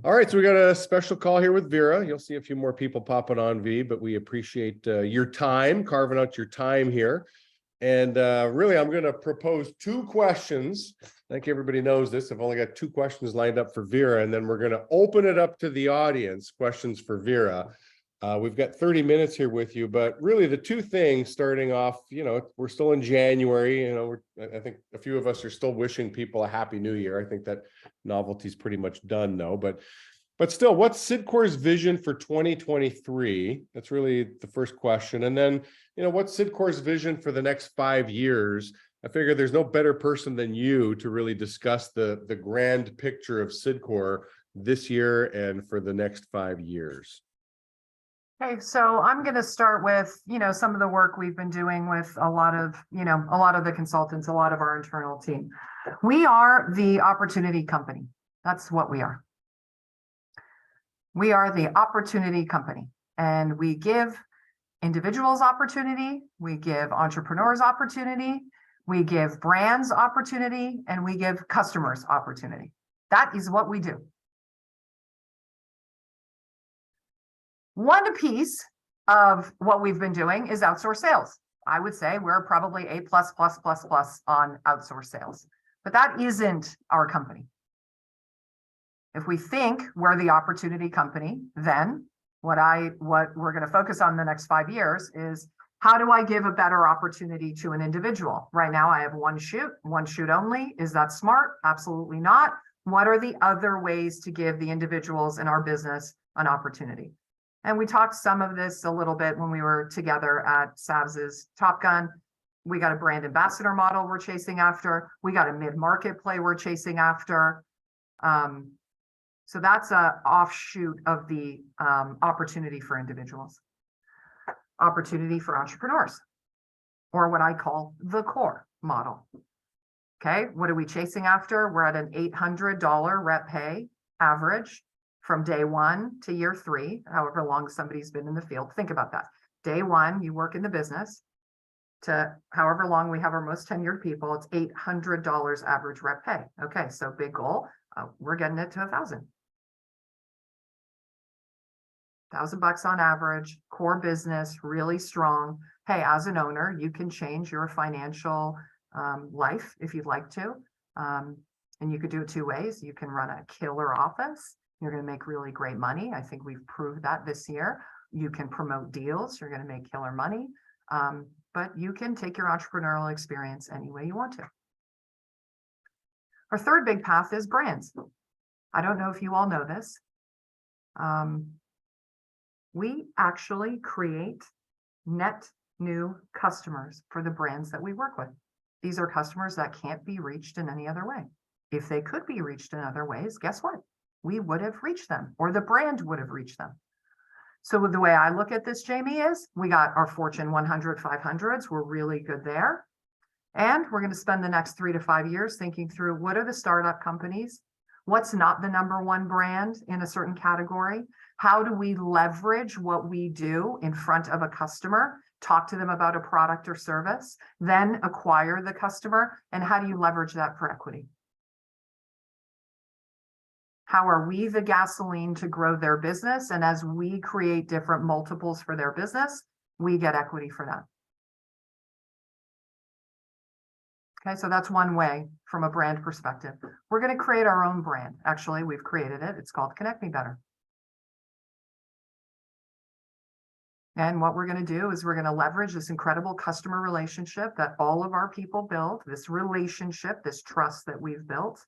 All right, so we got a special call here with Vera. You'll see a few more people popping on, V, but we appreciate your time, carving out your time here. And really, I'm going to propose two questions. I think everybody knows this. I've only got two questions lined up for Vera, and then we're going to open it up to the audience, questions for Vera. We've got 30 minutes here with you, but really the two things starting off, we're still in January, I think a few of us are still wishing people a happy new year. I think that novelty is pretty much done though, but still, what's Sidcor's vision for 2023? That's really the first question. And then, what's Sidcor's vision for the next 5 years? I figure there's no better person than you to really discuss the grand picture of Sidcor this year and for the next 5 years. Okay, so I'm going to start with, some of the work we've been doing with a lot of the consultants, a lot of our internal team. We are the opportunity company. That's what we are. We are the opportunity company, and we give individuals opportunity, we give entrepreneurs opportunity, we give brands opportunity, and we give customers opportunity. That is what we do. One piece of what we've been doing is outsource sales. I would say we're probably A+++ on outsource sales, but that isn't our company. If we think we're the opportunity company, then what we're going to focus on the next 5 years is how do I give a better opportunity to an individual? Right now I have one shoot only. Is that smart? Absolutely not. What are the other ways to give the individuals in our business an opportunity? And we talked some of this a little bit when we were together at Savs's Top Gun. We got a brand ambassador model we're chasing after. We got a mid-market play we're chasing after. So that's an offshoot of the opportunity for individuals. Opportunity for entrepreneurs, or what I call the core model. Okay, what are we chasing after? We're at an $800 rep pay average from day 1 to year 3, however long somebody's been in the field. Think about that. Day 1, you work in the business, to however long we have our most tenured people, it's $800 average rep pay. Okay, so big goal. We're getting it to 1,000. $1,000 on average, core business, really strong. Hey, as an owner, you can change your financial life if you'd like to. And you could do it 2 ways. You can run a killer office. You're going to make really great money. I think we've proved that this year. You can promote deals. You're going to make killer money. But you can take your entrepreneurial experience any way you want to. Our third big path is brands. I don't know if you all know this. We actually create net new customers for the brands that we work with. These are customers that can't be reached in any other way. If they could be reached in other ways, guess what? We would have reached them, or the brand would have reached them. So the way I look at this, Jamie, is we got our Fortune 100, 500s. We're really good there. And we're going to spend the next 3 to 5 years thinking through what are the startup companies? What's not the #1 brand in a certain category? How do we leverage what we do in front of a customer, talk to them about a product or service, then acquire the customer? And how do you leverage that for equity? How are we the gasoline to grow their business? And as we create different multiples for their business, we get equity for that. Okay, so that's one way from a brand perspective. We're going to create our own brand. Actually, we've created it. It's called Connect Me Better. And what we're going to do is we're going to leverage this incredible customer relationship that all of our people build, this relationship, this trust that we've built,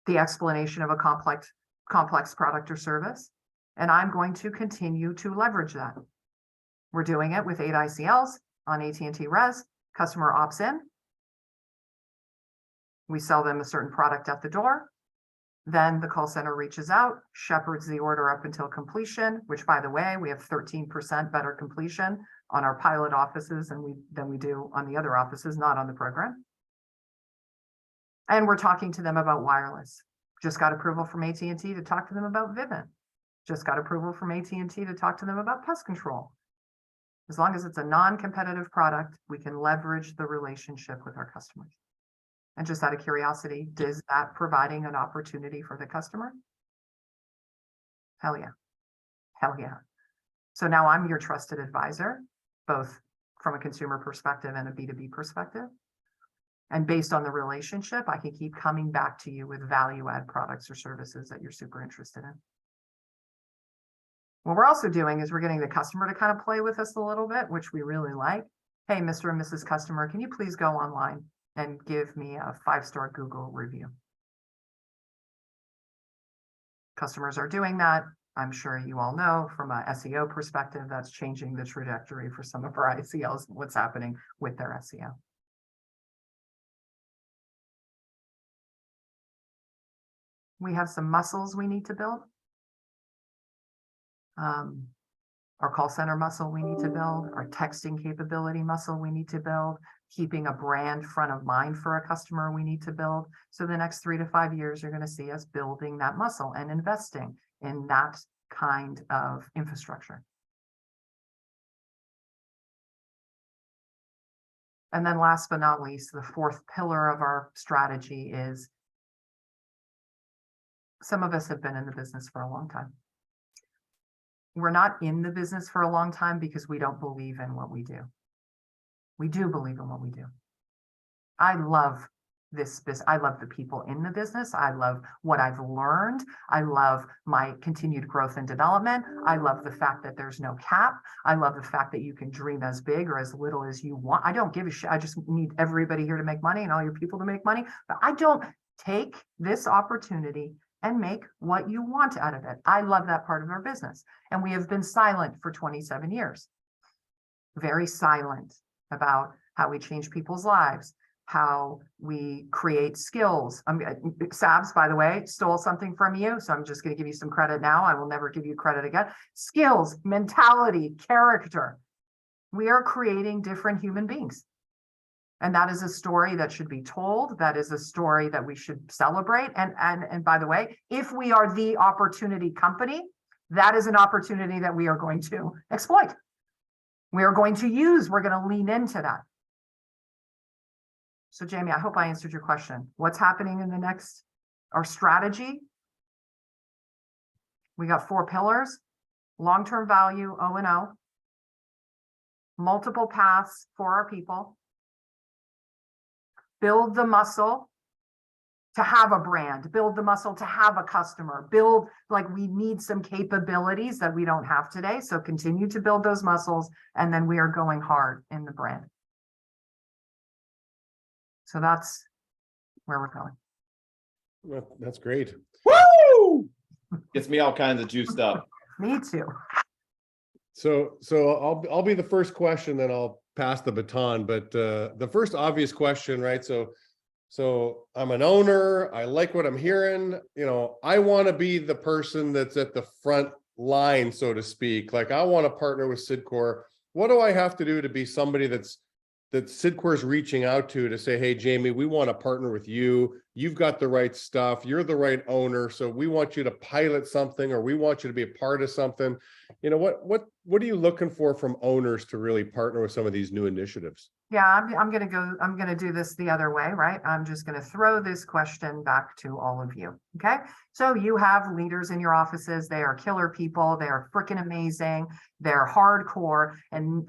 the explanation of a complex product or service. And I'm going to continue to leverage that. We're doing it with 8 ICLs on AT&T Res. Customer opts in. We sell them a certain product at the door. Then the call center reaches out, shepherds the order up until completion, which, by the way, we have 13% better completion on our pilot offices than we do on the other offices, not on the program. And we're talking to them about wireless. Just got approval from AT&T to talk to them about Vivint. Just got approval from AT&T to talk to them about pest control. As long as it's a non-competitive product, we can leverage the relationship with our customers. And just out of curiosity, is that providing an opportunity for the customer? Hell yeah. Hell yeah. So now I'm your trusted advisor, both from a consumer perspective and a B2B perspective. And based on the relationship, I can keep coming back to you with value add products or services that you're super interested in. What we're also doing is we're getting the customer to kind of play with us a little bit, which we really like. Hey, Mr. and Mrs. Customer, can you please go online and give me a 5-star Google review? Customers are doing that. I'm sure you all know from a SEO perspective, that's changing the trajectory for some of our ICLs, what's happening with their SEO. We have some muscles we need to build. Our call center muscle we need to build, our texting capability muscle we need to build, keeping a brand front of mind for a customer we need to build. So the next 3 to 5 years, you're going to see us building that muscle and investing in that kind of infrastructure. And then last but not least, the fourth pillar of our strategy is some of us have been in the business for a long time. We're not in the business for a long time because we don't believe in what we do. We do believe in what we do. I love this business. I love the people in the business. I love what I've learned. I love my continued growth and development. I love the fact that there's no cap. I love the fact that you can dream as big or as little as you want. I don't give a shit. I just need everybody here to make money and all your people to make money. But I don't take this opportunity and make what you want out of it. I love that part of our business. And we have been silent for 27 years. Very silent about how we change people's lives, how we create skills. Sabs, by the way, stole something from you, so I'm just going to give you some credit now. I will never give you credit again. Skills, mentality, character. We are creating different human beings. And that is a story that should be told. That is a story that we should celebrate. And by the way, if we are the opportunity company, that is an opportunity that we are going to exploit. We are going to use, we're going to lean into that. So Jamie, I hope I answered your question. What's happening in the next, our strategy? We got 4 pillars: long-term value, O&O, multiple paths for our people, build the muscle to have a brand, build the muscle to have a customer, build, like we need some capabilities that we don't have today. So continue to build those muscles. And then we are going hard in the brand. So that's where we're going. Well, that's great. Woo! Gets me all kinds of juiced up. Me too. So I'll be the first question, then I'll pass the baton. But the first obvious question, right? So I'm an owner. I like what I'm hearing. You know, I want to be the person that's at the front line, so to speak. Like I want to partner with Sidcor. What do I have to do to be somebody that Sidcor is reaching out to say, hey, Jamie, we want to partner with you. You've got the right stuff. You're the right owner. So we want you to pilot something, or we want you to be a part of something. You know, what are you looking for from owners to really partner with some of these new initiatives? Yeah, I'm going to do this the other way, right? I'm just going to throw this question back to all of you. Okay. So you have leaders in your offices. They are killer people. They are freaking amazing. They're hardcore, and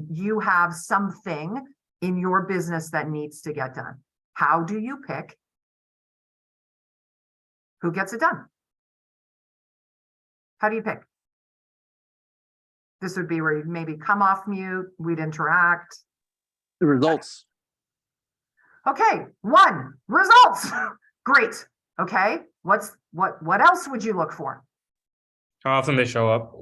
you have something in your business that needs to get done. How do you pick who gets it done? How do you pick? This would be where you'd maybe come off mute, we'd interact. The results. Okay, 1, results. Great. Okay, what else would you look for? How often they show up?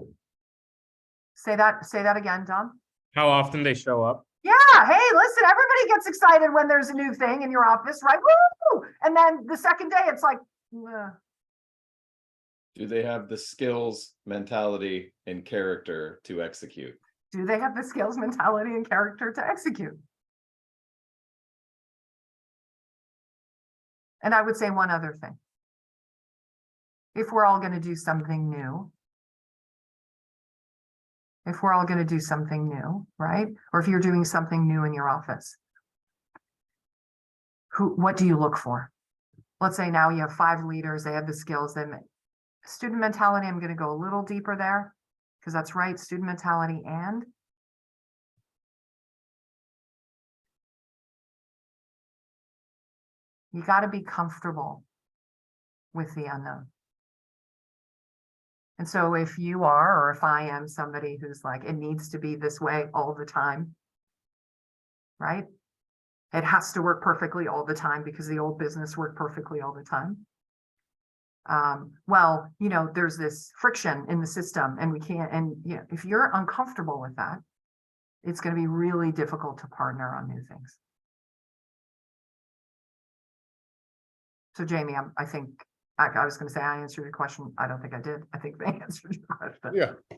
Say that again, Dom. How often they show up? Yeah, hey, listen, everybody gets excited when there's a new thing in your office, right? Woo! And then the second day it's like, Do they have the skills, mentality, and character to execute? do they have the skills, mentality, and character to execute? And I would say one other thing. If we're all going to do something new, right? Or if you're doing something new in your office, what do you look for? Let's say now you have 5 leaders, they have the skills, then student mentality, I'm going to go a little deeper there because that's right, student mentality and you got to be comfortable with the unknown. And so if you are, or if I am somebody who's like, it needs to be this way all the time, right? It has to work perfectly all the time because the old business worked perfectly all the time. Well, you know, there's this friction in the system and we can't, and you know, if you're uncomfortable with that, it's going to be really difficult to partner on new things. So Jamie, I think I was going to say I answered your question. I don't think I did. I think they answered your question. Yeah.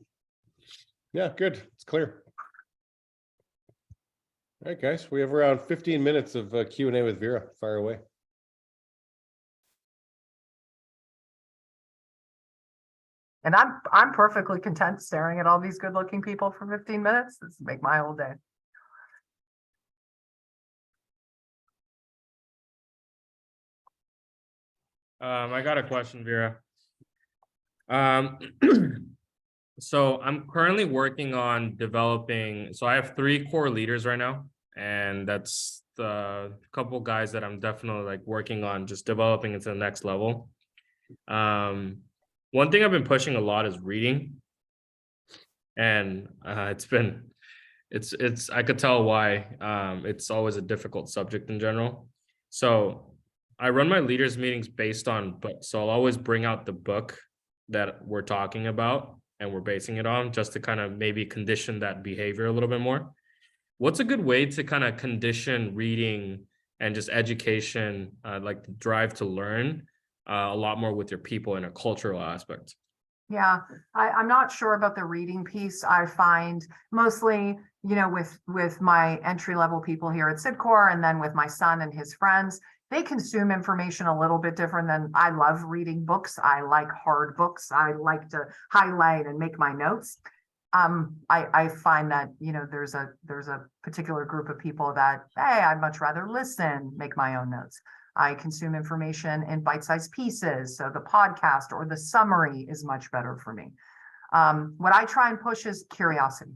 Yeah, good. It's clear. All right, guys, we have around 15 minutes of Q&A with Vera. Fire away. And I'm perfectly content staring at all these good-looking people for 15 minutes. This will make my whole day. I got a question, Vera. So I'm currently working on developing, so I have 3 core leaders right now, and that's the couple guys that I'm definitely like working on just developing into the next level. One thing I've been pushing a lot is reading, and it's I could tell why. It's always a difficult subject in general. So I run my leaders meetings based on books. So I'll always bring out the book that we're talking about and we're basing it on, just to kind of maybe condition that behavior a little bit more. What's a good way to kind of condition reading and just education, like the drive to learn a lot more with your people in a cultural aspect? Yeah, I'm not sure about the reading piece. I find mostly, you know, with my entry-level people here at Sidcor and then with my son and his friends, they consume information a little bit different than I love reading books. I like hard books. I like to highlight and make my notes. I find that, you know, there's a particular group of people that, hey, I'd much rather listen, make my own notes. I consume information in bite-sized pieces. So the podcast or the summary is much better for me. What I try and push is curiosity.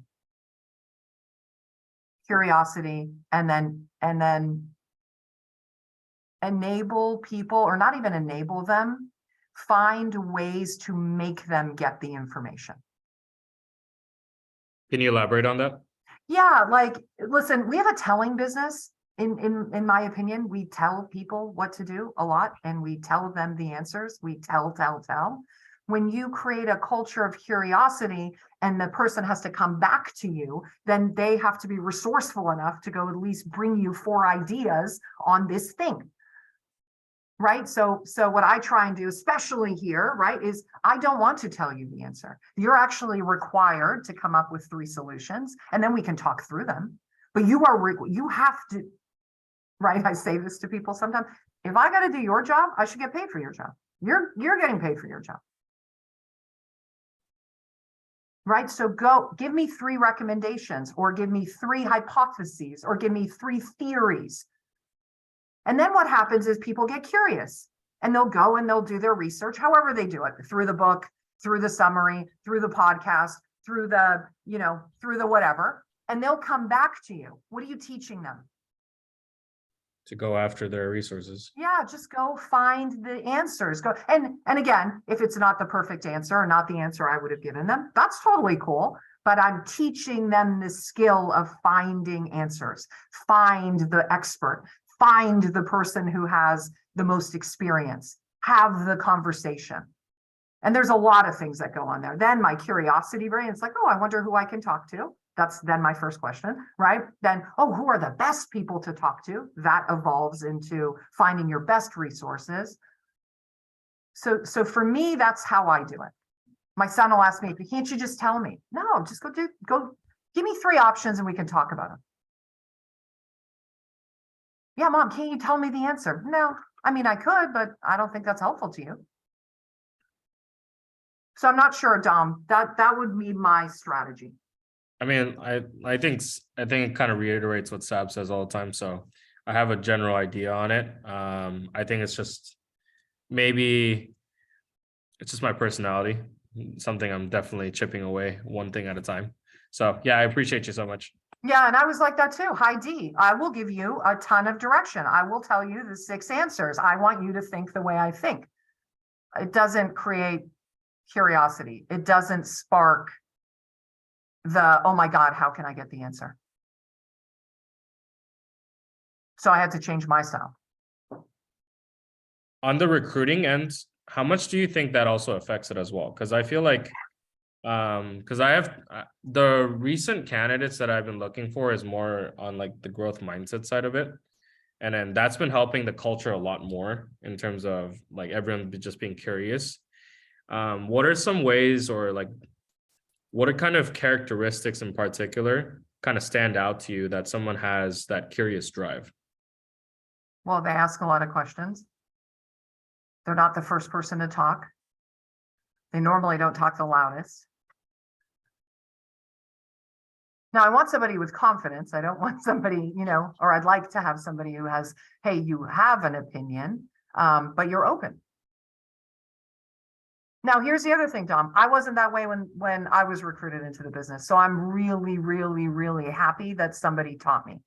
Curiosity, and then enable people, or not even enable them, find ways to make them get the information. Can you elaborate on that? Yeah, like, listen, we have a telling business. In my opinion, we tell people what to do a lot, and we tell them the answers. We tell. When you create a culture of curiosity and the person has to come back to you, then they have to be resourceful enough to go at least bring you 4 ideas on this thing. Right? So what I try and do, especially here, right, is I don't want to tell you the answer. You're actually required to come up with 3 solutions, and then we can talk through them. But you have to, right? I say this to people sometimes. If I got to do your job, I should get paid for your job. You're getting paid for your job. Right? So go give me 3 recommendations, or give me 3 hypotheses, or give me 3 theories. And then what happens is people get curious and they'll go and they'll do their research, however they do it, through the book, through the summary, through the podcast, through the, you know, through the whatever, and they'll come back to you. What are you teaching them? To go after their resources. Yeah, just go find the answers. Go and again, if it's not the perfect answer or not the answer I would have given them, that's totally cool. But I'm teaching them the skill of finding answers, find the expert, find the person who has the most experience, have the conversation. And there's a lot of things that go on there. Then my curiosity brain, it's like, oh, I wonder who I can talk to. That's then my first question, right? Then, oh, who are the best people to talk to? That evolves into finding your best resources. So for me, that's how I do it. My son will ask me, can't you just tell me? No, just go give me 3 options and we can talk about them. Yeah, Mom, can't you tell me the answer? No, I mean, I could, but I don't think that's helpful to you. So I'm not sure, Dom, that would be my strategy. I mean, I think it kind of reiterates what Sab says all the time. So I have a general idea on it. I think it's just maybe it's just my personality, something I'm definitely chipping away one thing at a time. So yeah, I appreciate you so much. Yeah, and I was like that too. Hi D, I will give you a ton of direction. I will tell you the 6 answers. I want you to think the way I think. It doesn't create curiosity. It doesn't spark the, oh my God, how can I get the answer? So I had to change my style. On the recruiting end, how much do you think that also affects it as well? Because I feel like because I have the recent candidates that I've been looking for is more on like the growth mindset side of it. And then that's been helping the culture a lot more in terms of like everyone just being curious. What are some ways or like what are kind of characteristics in particular kind of stand out to you that someone has that curious drive? Well, they ask a lot of questions. They're not the first person to talk. They normally don't talk the loudest. Now, I want somebody with confidence. I don't want somebody, or I'd like to have somebody who has, hey, you have an opinion, but you're open. Now, here's the other thing, Dom. I wasn't that way when I was recruited into the business. So I'm really, really, really happy that somebody taught me.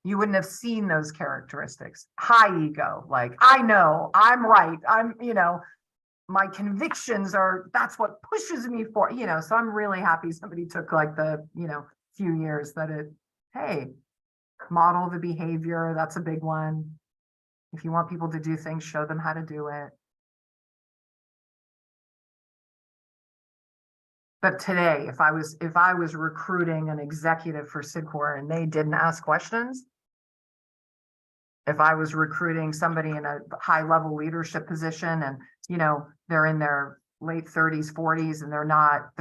You wouldn't have seen those characteristics. High ego, like, I know, I'm right. My convictions are, that's what pushes me for, so I'm really happy somebody took like the, few years that hey, model the behavior. That's a big one. If you want people to do things, show them how to do it. But today, if I was recruiting an executive for Sidcor and they didn't ask questions, if I was recruiting somebody in a high level leadership position and, they're in their late 30s, 40s, and they're not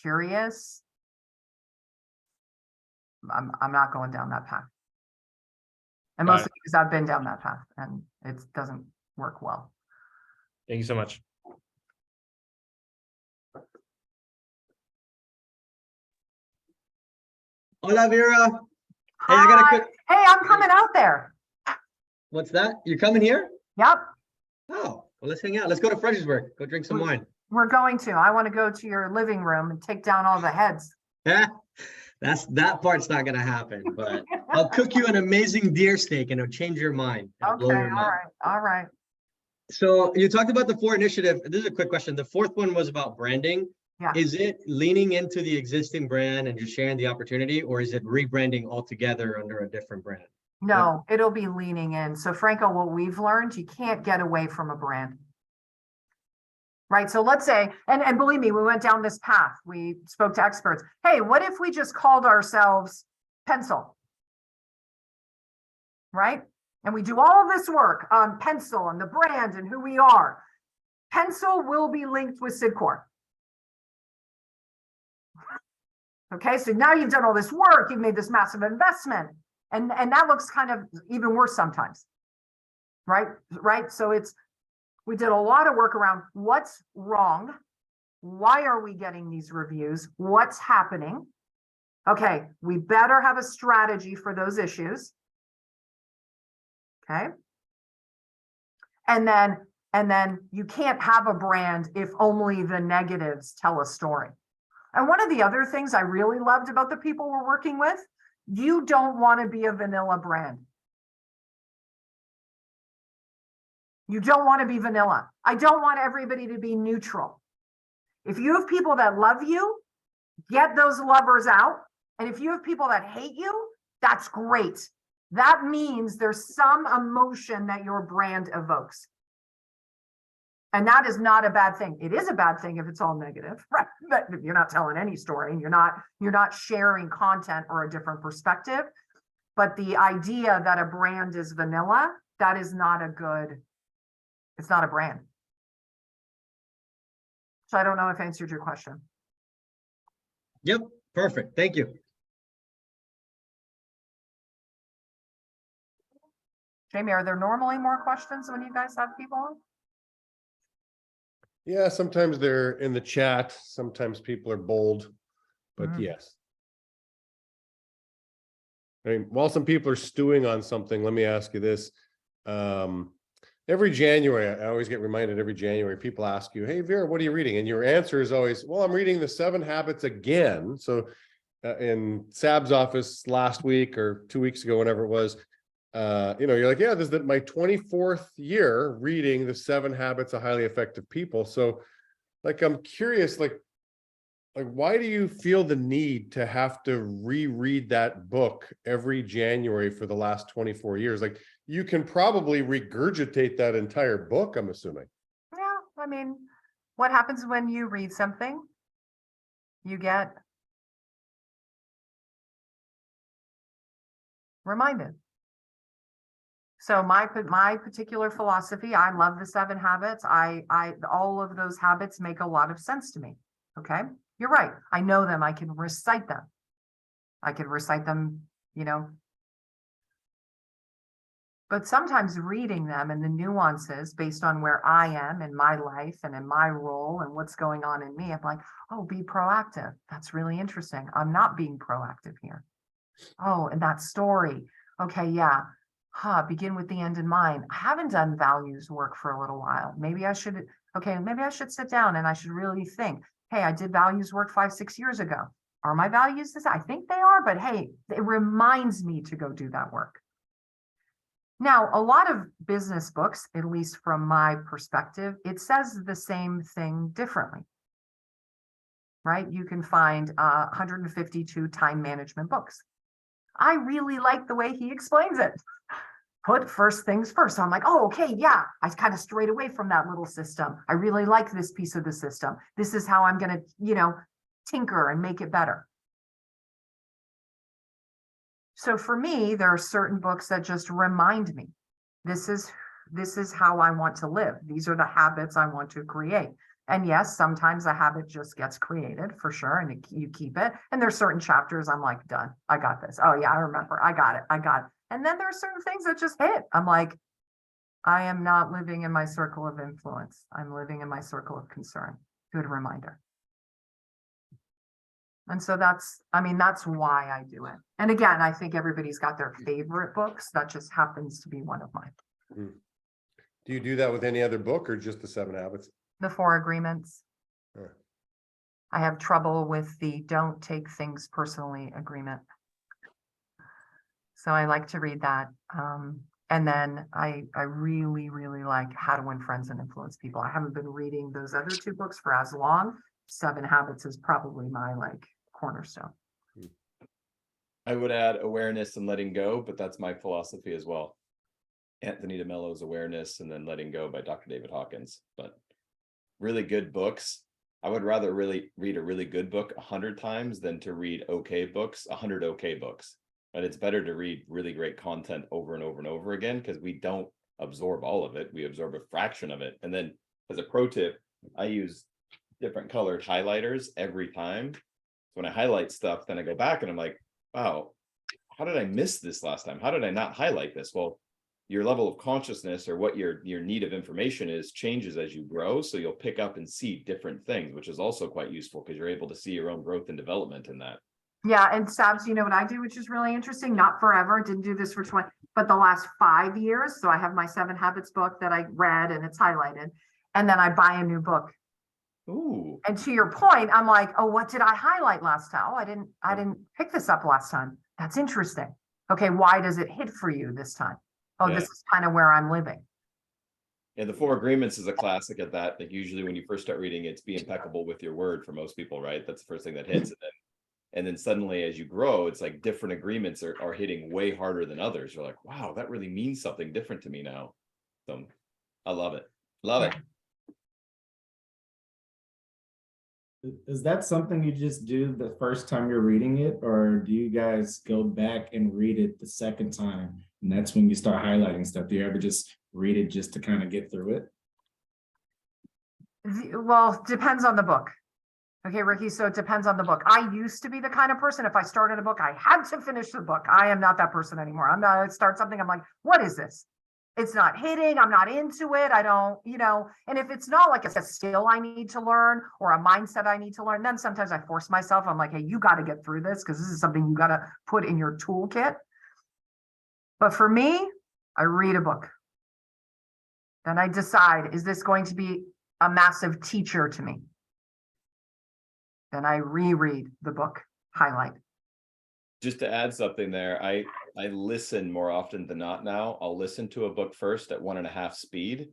curious, I'm not going down that path. And mostly because I've been down that path and it doesn't work well. Thank you so much. Hola, Vera. Hey, I got a quick. Hey, I'm coming out there. What's that? You're coming here? Yep. Oh, well, let's hang out. Let's go to Fredericksburg. Go drink some wine. We're going to. I want to go to your living room and take down all the heads. Yeah, that part's not gonna happen, but I'll cook you an amazing deer steak and it'll change your mind. It'll blow Okay, your mind. all right. So you talked about the 4 initiative. This is a quick question. The 4th one was about branding. Yeah. Is it leaning into the existing brand and just sharing the opportunity, or is it rebranding altogether under a different brand? No, it'll be leaning in. So Franco, what we've learned, you can't get away from a brand. Right. So let's say, and believe me, we went down this path. We spoke to experts. Hey, what if we just called ourselves Pencil? Right. And we do all of this work on Pencil and the brand and who we are. Pencil will be linked with Sidcor. Okay. So now you've done all this work. You've made this massive investment. And that looks kind of even worse sometimes. Right. So we did a lot of work around what's wrong. Why are we getting these reviews? What's happening? Okay, we better have a strategy for those issues. Okay. And then you can't have a brand if only the negatives tell a story. And one of the other things I really loved about the people we're working with, you don't want to be a vanilla brand. You don't want to be vanilla. I don't want everybody to be neutral. If you have people that love you, get those lovers out. And if you have people that hate you, that's great. That means there's some emotion that your brand evokes. And that is not a bad thing. It is a bad thing if it's all negative, right? But if you're not telling any story and you're not sharing content or a different perspective. But the idea that a brand is vanilla, that is not a good. It's not a brand. So I don't know if I answered your question. Yep, perfect. Thank you. Jamie, are there normally more questions when you guys have people on? Yeah, sometimes they're in the chat. Sometimes people are bold, but Mm. yes. I mean, while some people are stewing on something, let me ask you this. Every January, I always get reminded every January, people ask you, hey, Vera, what are you reading? And your answer is always, well, I'm reading The 7 Habits again. So in Sab's office last week or 2 weeks ago, whenever it was, you're like, yeah, this is my 24th year reading The 7 Habits of Highly Effective People. So like, I'm curious, like why do you feel the need to have to reread that book every January for the last 24 years? Like, you can probably regurgitate that entire book, I'm assuming. Yeah, I mean, what happens when you read something? You get reminded. So my particular philosophy, I love the 7 habits. All of those habits make a lot of sense to me. Okay, you're right. I know them. I can recite them. But sometimes reading them and the nuances based on where I am in my life and in my role and what's going on in me, I'm like, oh, be proactive. That's really interesting. I'm not being proactive here. Oh, and that story. Okay, yeah. Begin with the end in mind. I haven't done values work for a little while. Maybe I should sit down and I should really think, hey, I did values work 5-6 years ago. Are my values this? I think they are, but hey, it reminds me to go do that work. Now, a lot of business books, at least from my perspective, it says the same thing differently, right? You can find 152 time management books. I really like the way he explains it. Put first things first. So I'm like, oh, okay, yeah. I kind of strayed away from that little system. I really like this piece of the system. This is how I'm going to, tinker and make it better. So for me, there are certain books that just remind me, this is how I want to live. These are the habits I want to create. And yes, sometimes a habit just gets created for sure, and you keep it. And there's certain chapters I'm like, done. I got this. Oh yeah, I remember. I got it. And then there are certain things that just hit. I'm like, I am not living in my circle of influence. I'm living in my circle of concern. Good reminder. And so that's why I do it. And again, I think everybody's got their favorite books. That just happens to be one of mine. Do you do that with any other book or just the 7 Habits? The 4 Agreements. Sure. I have trouble with the don't take things personally agreement. So I like to read that. And then I really, really like How to Win Friends and Influence People. I haven't been reading those other 2 books for as long. 7 Habits is probably my cornerstone. I would add Awareness and Letting Go, but that's my philosophy as well. Anthony DeMello's Awareness and then Letting Go by Dr. David Hawkins. But really good books. I would rather really read a really good book 100 times than to read okay books, 100 okay books. But it's better to read really great content over and over and over again, because we don't absorb all of it. We absorb a fraction of it. And then as a pro tip, I use different colored highlighters every time. So when I highlight stuff, then I go back and I'm like, wow, how did I miss this last time? How did I not highlight this? Well, your level of consciousness or what your need of information is changes as you grow. So you'll pick up and see different things, which is also quite useful because you're able to see your own growth and development in that. Yeah, and Sabs, you know what I do, which is really interesting, not forever, didn't do this for 20, but the last 5 years. So I have my 7 Habits book that I read and it's highlighted, and then I buy a new book. Ooh. And to your point, I'm like, oh, what did I highlight last time? Oh, I didn't pick this up last time. That's interesting. Okay, why does it hit for you this time? Oh, Yeah. This is kind of where I'm living. Yeah, the 4 Agreements is a classic at that. Like usually when you first start reading, it's be impeccable with your word for most people, right? That's the first thing that hits. And then suddenly as you grow, it's like different agreements are hitting way harder than others. You're like, wow, that really means something different to me now. So I love it. Love it. Is that something you just do the first time you're reading it, or do you guys go back and read it the second time? And that's when you start highlighting stuff. Do you ever just read it just to kind of get through it? Well, depends on the book. Okay, Ricky, so it depends on the book. I used to be the kind of person, if I started a book, I had to finish the book. I am not that person anymore. I start something, I'm like, what is this? It's not hitting, I'm not into it. I don't, and if it's not like it's a skill I need to learn or a mindset I need to learn, then sometimes I force myself. I'm like, hey, you got to get through this because this is something you got to put in your toolkit. But for me, I read a book. Then I decide, is this going to be a massive teacher to me? Then I reread the book, highlight. Just to add something there, I listen more often than not now. I'll listen to a book first at 1.5 speed.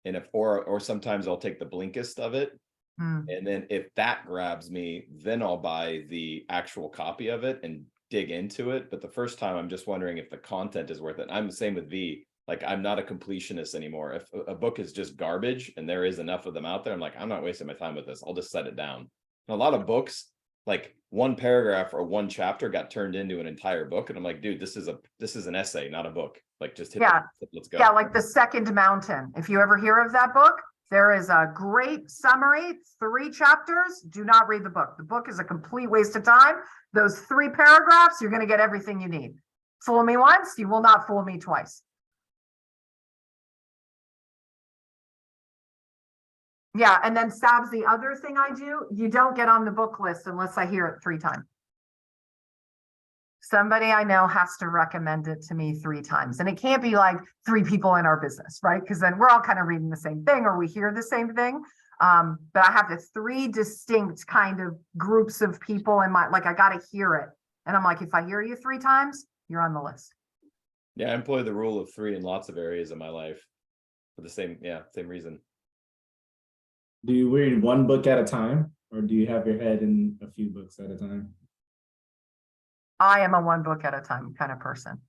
And or sometimes I'll take the Blinkist of it. Hmm. And then if that grabs me, then I'll buy the actual copy of it and dig into it. But the first time I'm just wondering if the content is worth it. I'm the same with V. Like, I'm not a completionist anymore. If a book is just garbage and there is enough of them out there, I'm like, I'm not wasting my time with this. I'll just set it down. And a lot of books, like one paragraph or one chapter got turned into an entire book. And I'm like, dude, this is an essay, not a book. Like, just hit Yeah. let's go. Yeah, like The Second Mountain. If you ever hear of that book, there is a great summary, 3 chapters. Do not read the book. The book is a complete waste of time. Those 3 paragraphs, you're going to get everything you need. Fool me once, you will not fool me twice. Yeah, and then Sabs, the other thing I do, you don't get on the book list unless I hear it 3 times. Somebody I know has to recommend it to me 3 times. And it can't be like 3 people in our business, right? Because then we're all kind of reading the same thing or we hear the same thing. But I have the 3 distinct kind of groups of people in my, like, I got to hear it. And I'm like, if I hear you 3 times, you're on the list. Yeah, I employ the rule of 3 in lots of areas of my life for the same reason. Do you read one book at a time, or do you have your head in a few books at a time? I am a 1 book at a time kind of person.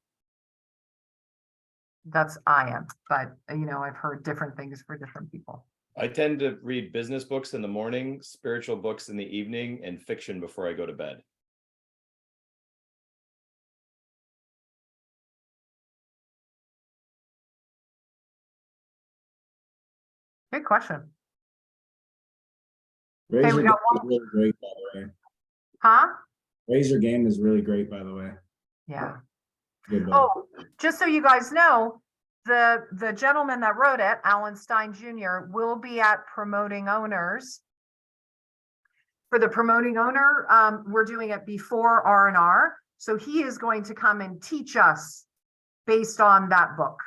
I am, but you know, I've heard different things for different people. I tend to read business books in the morning, spiritual books in the evening, and fiction before I go to bed. Good question. Raise we Your got Game is really great, by the way. Huh? Raise Your Game is really great, by the way. Yeah. Good book. Oh, just so you guys know, the gentleman that wrote it, Alan Stein Jr., will be at Promoting Owners. For the Promoting Owner, we're doing it before R&R. So he is going to come and teach us based on that book.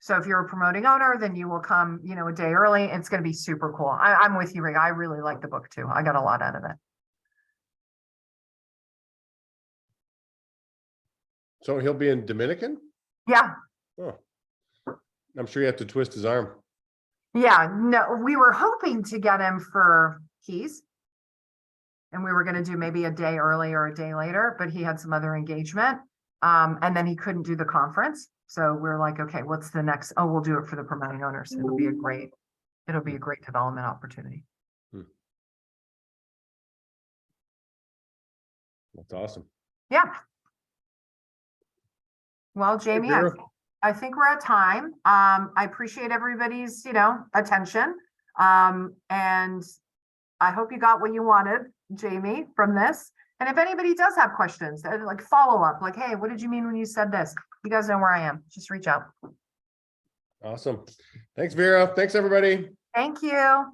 So if you're a promoting owner, then you will come, you know, a day early. It's going to be super cool. I'm with you, Rick. I really like the book too. I got a lot out of it. So he'll be in Dominican? Yeah. Oh, I'm sure you have to twist his arm. Yeah. No, we were hoping to get him for Keys. And we were going to do maybe a day early or a day later, but he had some other engagement. And then he couldn't do the conference. So we're like, okay, what's the next? Oh, we'll do it for the promoting owners. It'll be a great development opportunity. That's awesome. Yeah. Well, Jamie, Vera. I think we're at time. I appreciate everybody's, you know, attention. And I hope you got what you wanted, Jamie, from this. And if anybody does have questions, like follow up, like, hey, what did you mean when you said this? You guys know where I am. Just reach out. Awesome. Thanks, Vera. Thanks, everybody. Thank you.